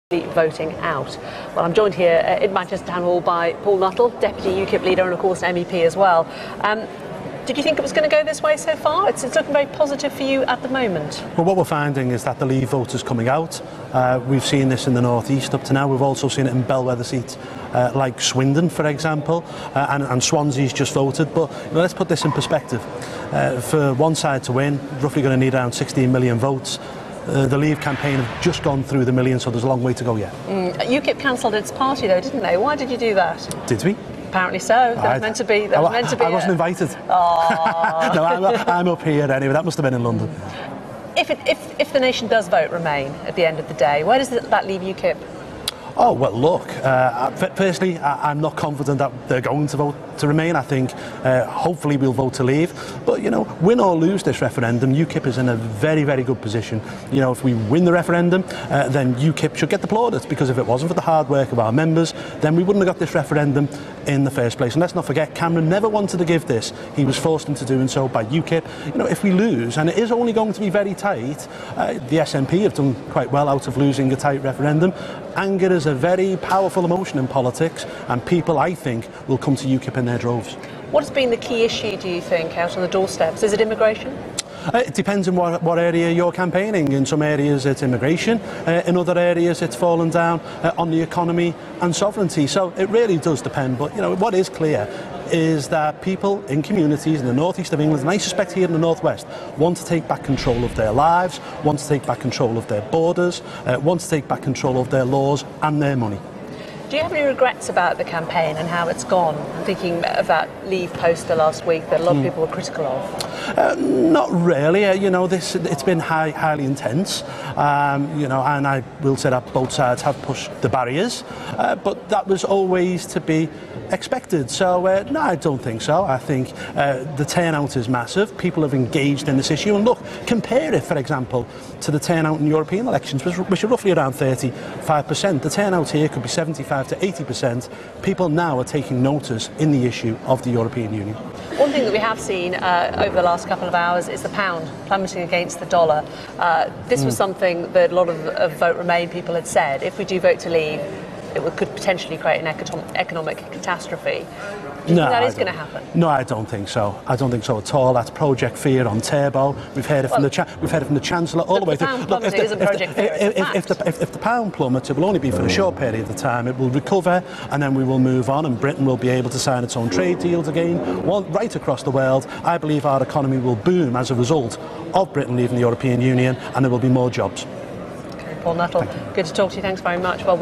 voting out. Well, I'm joined here in Manchester Town Hall by Paul Nuttall, Deputy UKIP leader and of course MEP as well. Did you think it was going to go this way so far? It's looking very positive for you at the moment. Well, what we're finding is that the Leave voters coming out. We've seen this in the North East up to now. We've also seen it in bellwether seats like Swindon, for example, and Swansea's just voted. But let's put this in perspective. For one side to win, roughly going to need around 16 million votes. The Leave campaign have just gone through the million, so there's a long way to go yet. UKIP cancelled its party though, didn't they? Why did you do that? Did we? Apparently so. That was meant to be. I wasn't invited. No, I'm up here anyway. That must have been in London. If the nation does vote Remain at the end of the day, where does that leave UKIP? Oh, well, look, firstly, I'm not confident that they're going to vote to Remain. I think hopefully we'll vote to Leave. But, you know, win or lose this referendum, UKIP is in a very, very good position. You know, if we win the referendum, then UKIP should get the plaudits, because if it wasn't for the hard work of our members, then we wouldn't have got this referendum in the first place. And let's not forget, Cameron never wanted to give this. He was forced into doing so by UKIP. You know, if we lose, and it is only going to be very tight, the SNP have done quite well out of losing a tight referendum. Anger is a very powerful emotion in politics, and people, I think, will come to UKIP in their droves. What has been the key issue, do you think, out on the doorsteps? Is it immigration? It depends on what area you're campaigning. In some areas it's immigration, in other areas it's fallen down on the economy and sovereignty. So it really does depend. But you know, what is clear is that people in communities in the northeast of England, and I suspect here in the northwest, want to take back control of their lives, want to take back control of their borders, want to take back control of their laws and their money. Do you have any regrets about the campaign and how it's gone? I'm thinking of that Leave poster last week that a lot of people were critical of. Not really. You know, it's been highly intense. You know, and I will say that both sides have pushed the barriers, but that was always to be expected. So no, I don't think so. I think the turnout is massive. People have engaged in this issue, and look, compare it, for example, to the turnout in European elections, which are roughly around 35%. The turnout here could be 75 to 80%. People now are taking notice in the issue of the European Union. One thing that we have seen over the last couple of hours is the pound plummeting against the dollar. This was something that a lot of Vote Remain people had said. If we do vote to Leave, it could potentially create an economic catastrophe. Do you think that is going to happen? No, I don't think so. I don't think so at all. That's Project Fear on turbo. We've heard it from the Chancellor all the way through. Look, if the pound plummets, it will only be for a short period of time. It will recover, and then we will move on, and Britain will be able to sign its own trade deals again, right across the world. I believe our economy will boom as a result of Britain leaving the European Union, and there will be more jobs. Okay, Paul Nuttall, good to talk to you. Thanks very much. Well,